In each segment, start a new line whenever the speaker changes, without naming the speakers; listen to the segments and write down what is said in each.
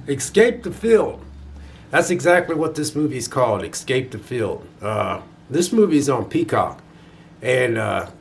Escape the Field. That's exactly what this movie is called, Escape the Field. This movie is on Peacock. And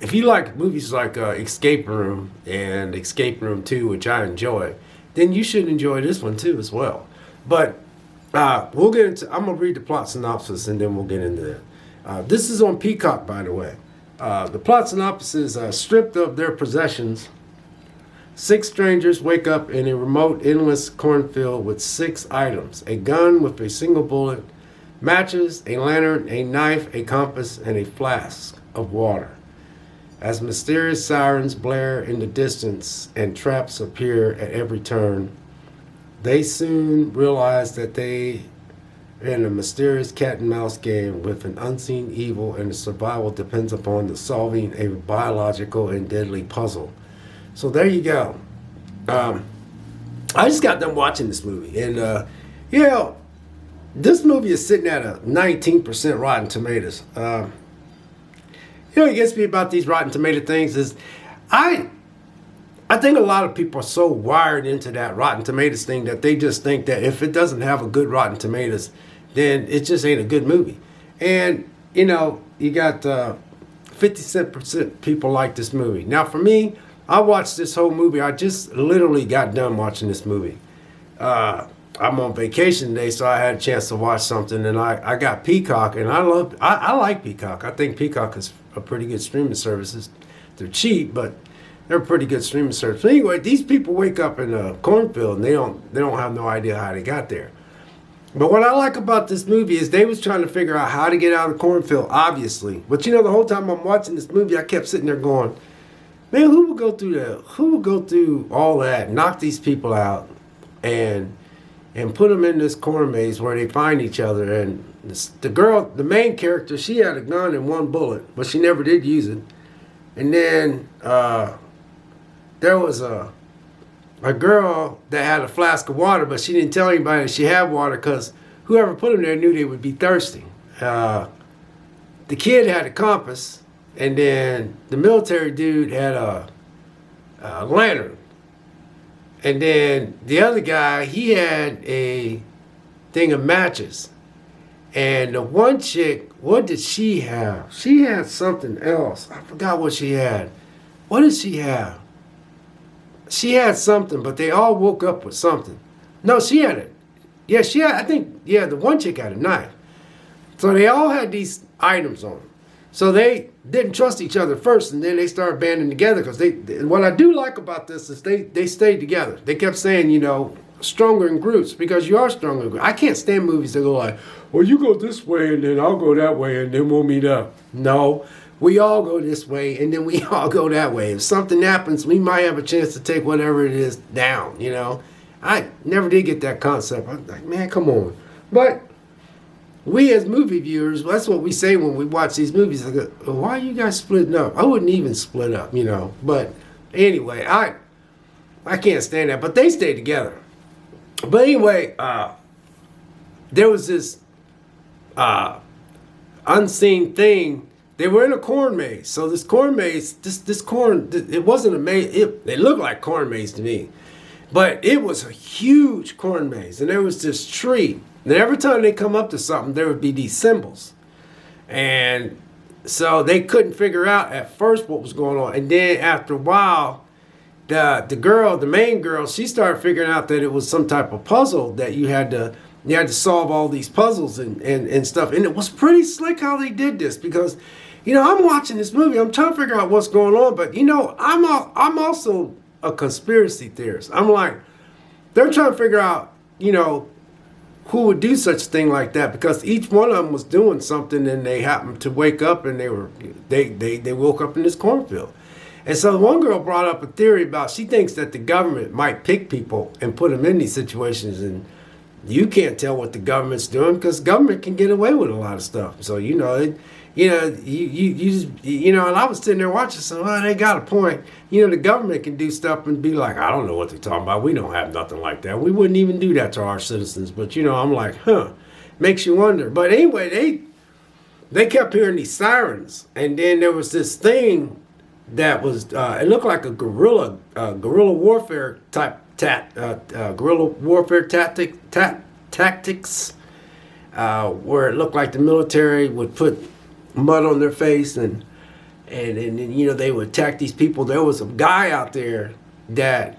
if you like movies like Escape Room and Escape Room 2, which I enjoy, then you should enjoy this one too as well. But we'll get into, I'm going to read the plot synopsis and then we'll get into that. This is on Peacock, by the way. The plot synopsis is stripped of their possessions. 6 strangers wake up in a remote, endless cornfield with 6 items: a gun with a single bullet, matches, a lantern, a knife, a compass, and a flask of water. As mysterious sirens blare in the distance and traps appear at every turn, they soon realize that they are in a mysterious cat and mouse game with an unseen evil, and the survival depends upon the solving a biological and deadly puzzle. So there you go. I just got done watching this movie, and this movie is sitting at a 19% Rotten Tomatoes. What gets me about these Rotten Tomato things is I think a lot of people are so wired into that Rotten Tomatoes thing that they just think that if it doesn't have a good Rotten Tomatoes, then it just ain't a good movie. And, you got 57% people like this movie. Now, for me, I watched this whole movie. I just literally got done watching this movie. I'm on vacation today, so I had a chance to watch something, and I got Peacock, and I like Peacock. I think Peacock is a pretty good streaming service. They're cheap, but they're a pretty good streaming service. But anyway, these people wake up in a cornfield, and they don't have no idea how they got there. But what I like about this movie is they was trying to figure out how to get out of the cornfield, obviously. But the whole time I'm watching this movie, I kept sitting there going, man, who would go through that? Who would go through all that, knock these people out, and put them in this corn maze where they find each other? And the girl, the main character, she had a gun and 1 bullet, but she never did use it. And then there was a girl that had a flask of water, but she didn't tell anybody that she had water because whoever put them there knew they would be thirsty. The kid had a compass. And then the military dude had a lantern. And then the other guy, he had a thing of matches. And the one chick, what did she have? She had something else. I forgot what she had. What did she have? She had something, but they all woke up with something. No, she had it. Yeah, the one chick had a knife. So they all had these items on them. So they didn't trust each other first, and then they started banding together because what I do like about this is they stayed together. They kept saying, stronger in groups, because you are stronger in groups. I can't stand movies that go like, well, you go this way, and then I'll go that way, and then we'll meet up. No, we all go this way, and then we all go that way. If something happens, we might have a chance to take whatever it is down, I never did get that concept. I'm like, man, come on. But we as movie viewers, that's what we say when we watch these movies. Like, why are you guys splitting up? I wouldn't even split up, But anyway, I can't stand that. But they stayed together. But anyway, there was this unseen thing. They were in a corn maze. So this corn maze, this corn, it wasn't a maze. It looked like corn maze to me. But it was a huge corn maze. And there was this tree. And every time they come up to something, there would be these symbols. And so they couldn't figure out at first what was going on. And then after a while, the main girl, she started figuring out that it was some type of puzzle that you had to solve all these puzzles and stuff. And it was pretty slick how they did this because, I'm watching this movie. I'm trying to figure out what's going on. But, I'm also a conspiracy theorist. I'm like, they're trying to figure out, who would do such a thing like that, because each one of them was doing something and they happened to wake up and they woke up in this cornfield. And so one girl brought up a theory about, she thinks that the government might pick people and put them in these situations, and you can't tell what the government's doing because government can get away with a lot of stuff. So, and I was sitting there watching, so they got a point. The government can do stuff and be like, I don't know what they're talking about. We don't have nothing like that. We wouldn't even do that to our citizens. But, I'm like, makes you wonder. But anyway, they kept hearing these sirens. And then there was this thing that was, it looked like a guerrilla warfare type guerrilla warfare tactics, where it looked like the military would put mud on their face and they would attack these people. There was a guy out there that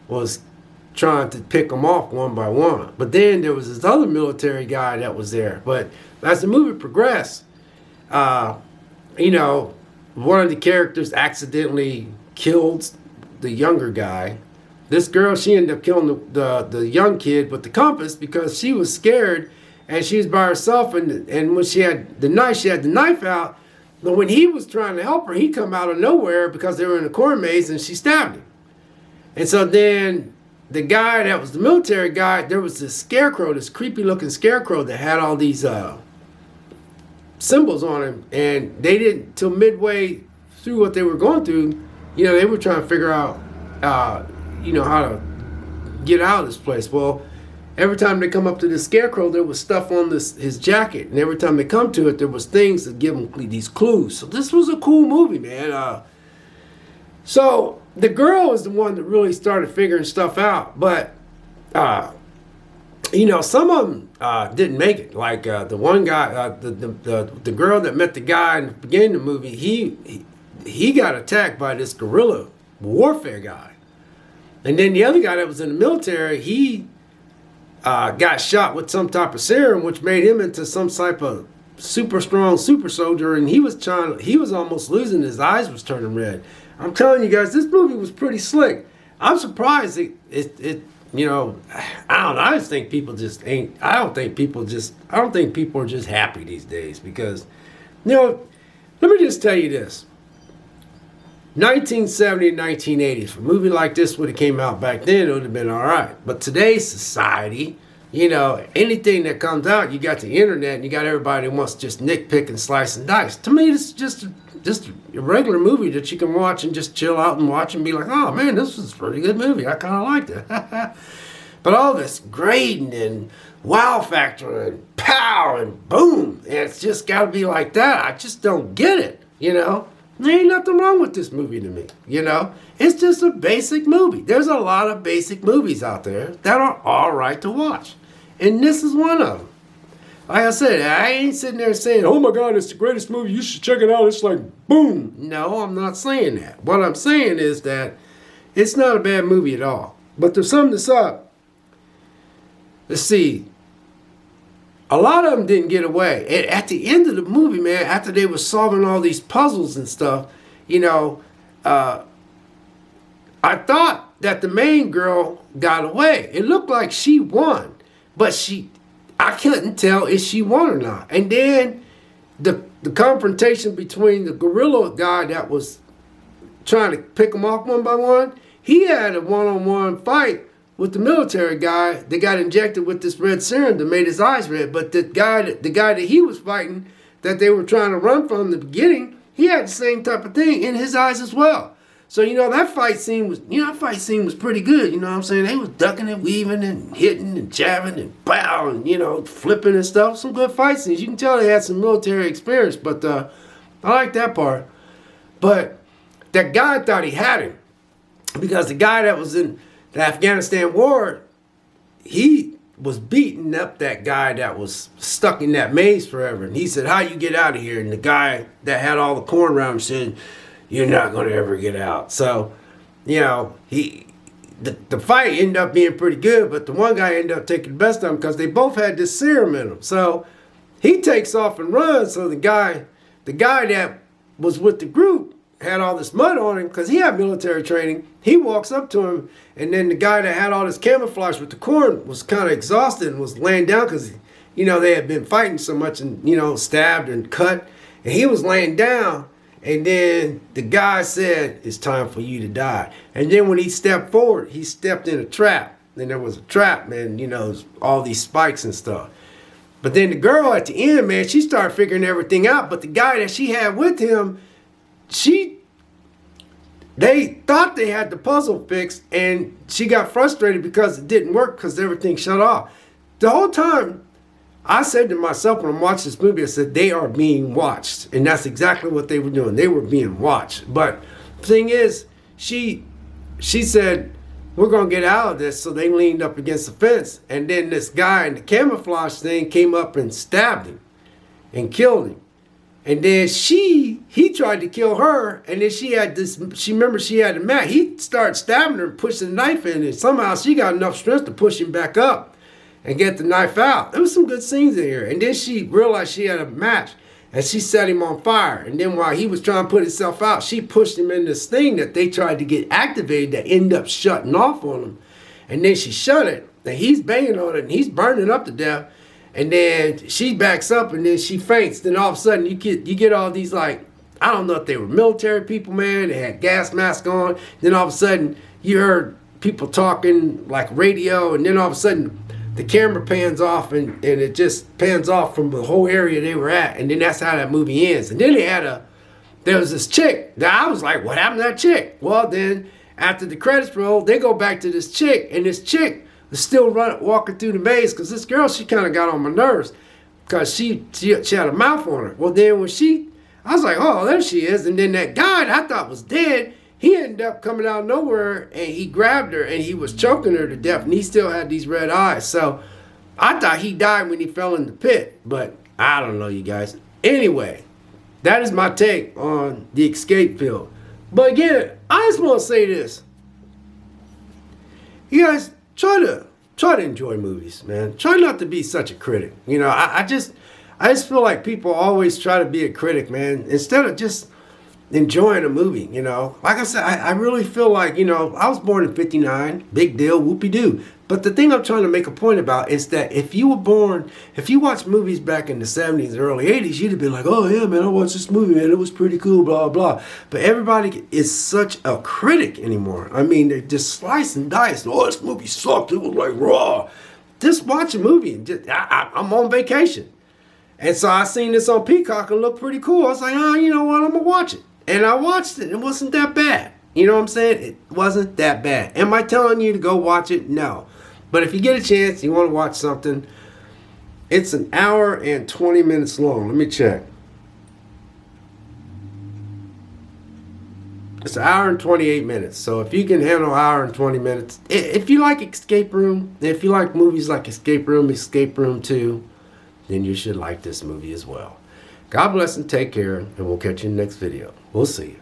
was trying to pick them off one by one. But then there was this other military guy that was there. But as the movie progressed, one of the characters accidentally killed the younger guy. This girl, she ended up killing the young kid with the compass because she was scared and she was by herself. And when she had the knife out. But when he was trying to help her, he come out of nowhere because they were in a corn maze and she stabbed him. And so then the guy that was the military guy, there was this scarecrow, this creepy looking scarecrow that had all these symbols on him. And they didn't, till midway through what they were going through, they were trying to figure out, how to get out of this place. Well, every time they come up to the scarecrow, there was stuff on his jacket. And every time they come to it, there was things that give them these clues. So this was a cool movie, man. So the girl is the one that really started figuring stuff out. But, some of them didn't make it. Like the one guy, the girl that met the guy in the beginning of the movie, he got attacked by this guerrilla warfare guy. And then the other guy that was in the military, he got shot with some type of serum, which made him into some type of super strong super soldier, and he was almost losing his eyes, was turning red. I'm telling you guys, this movie was pretty slick. I'm surprised I don't know, I just think people just ain't, I don't think people are just happy these days because, let me just tell you this. 1970 and 1980, if a movie like this would have came out back then, it would have been all right. But today's society, anything that comes out, you got the internet and you got everybody who wants to just nitpick and slice and dice. To me, it's just a regular movie that you can watch and just chill out and watch and be like, oh man, this was a pretty good movie. I kind of liked it. But all this grading and wow factor and pow and boom, and it's just got to be like that. I just don't get it, There ain't nothing wrong with this movie to me, It's just a basic movie. There's a lot of basic movies out there that are all right to watch. And this is one of them. Like I said, I ain't sitting there saying, oh my God, it's the greatest movie. You should check it out. It's like, boom. No, I'm not saying that. What I'm saying is that it's not a bad movie at all. But to sum this up, let's see. A lot of them didn't get away. And at the end of the movie, man, after they were solving all these puzzles and stuff, I thought that the main girl got away. It looked like she won, but I couldn't tell if she won or not. And then the confrontation between the gorilla guy that was trying to pick them off one by one, he had a one-on-one fight with the military guy that got injected with this red serum that made his eyes red. But the guy that he was fighting, that they were trying to run from in the beginning, he had the same type of thing in his eyes as well. So, that fight scene was pretty good. You know what I'm saying? They was ducking and weaving and hitting and jabbing and pow and, flipping and stuff. Some good fight scenes. You can tell they had some military experience, but I like that part. But that guy thought he had him because the guy that was in the Afghanistan war, he was beating up that guy that was stuck in that maze forever. And he said, how you get out of here? And the guy that had all the corn around him said, you're not going to ever get out. So, the fight ended up being pretty good, but the one guy ended up taking the best of him because they both had this serum in them. So he takes off and runs. So the guy that was with the group had all this mud on him because he had military training. He walks up to him, and then the guy that had all this camouflage with the corn was kind of exhausted and was laying down because, they had been fighting so much and, stabbed and cut. And he was laying down. And then the guy said, it's time for you to die. And then when he stepped forward, he stepped in a trap. And there was a trap, man, all these spikes and stuff. But then the girl at the end, man, she started figuring everything out. But the guy that she had with him, they thought they had the puzzle fixed. And she got frustrated because it didn't work because everything shut off. The whole time, I said to myself when I'm watching this movie, I said, they are being watched. And that's exactly what they were doing. They were being watched. But the thing is, she said, we're going to get out of this. So they leaned up against the fence. And then this guy in the camouflage thing came up and stabbed him and killed him. And then he tried to kill her. And then she had a mat. He started stabbing her and pushing the knife in. And somehow she got enough strength to push him back up and get the knife out. There was some good scenes in here. And then she realized she had a match. And she set him on fire. And then while he was trying to put himself out, she pushed him in this thing that they tried to get activated that ended up shutting off on him. And then she shut it. And he's banging on it. And he's burning up to death. And then she backs up. And then she faints. Then all of a sudden you get all these, like, I don't know if they were military people, man. They had gas masks on. Then all of a sudden you heard people talking like radio. And then all of a sudden the camera pans off and it just pans off from the whole area they were at. And then that's how that movie ends. And then there was this chick. Now I was like, what happened to that chick? Well, then after the credits roll, they go back to this chick. And this chick was still walking through the maze because this girl, she kind of got on my nerves because she had a mouth on her. Well, then I was like, oh, there she is. And then that guy that I thought was dead, he ended up coming out of nowhere and he grabbed her and he was choking her to death and he still had these red eyes. So I thought he died when he fell in the pit, but I don't know, you guys. Anyway, that is my take on the escape film. But again, I just want to say this. You guys, try to enjoy movies, man. Try not to be such a critic. You know, I just feel like people always try to be a critic, man, instead of just enjoying a movie, you know. Like I said, I really feel like, you know, I was born in 59, big deal, whoopie-doo. But the thing I'm trying to make a point about is that if you watch movies back in the 70s and early 80s, you'd have been like, oh yeah, man, I watched this movie, man, it was pretty cool, blah, blah. But everybody is such a critic anymore. I mean, they just slice and dice. Oh, this movie sucked, it was like raw. Just watch a movie and I'm on vacation. And so I seen this on Peacock and it looked pretty cool. I was like, oh, you know what, I'm gonna watch it. And I watched it. It wasn't that bad. You know what I'm saying? It wasn't that bad. Am I telling you to go watch it? No. But if you get a chance, you want to watch something, it's an hour and 20 minutes long. Let me check. It's an hour and 28 minutes. So if you can handle an hour and 20 minutes, if you like Escape Room, if you like movies like Escape Room 2, then you should like this movie as well. God bless and take care, and we'll catch you in the next video. We'll see you.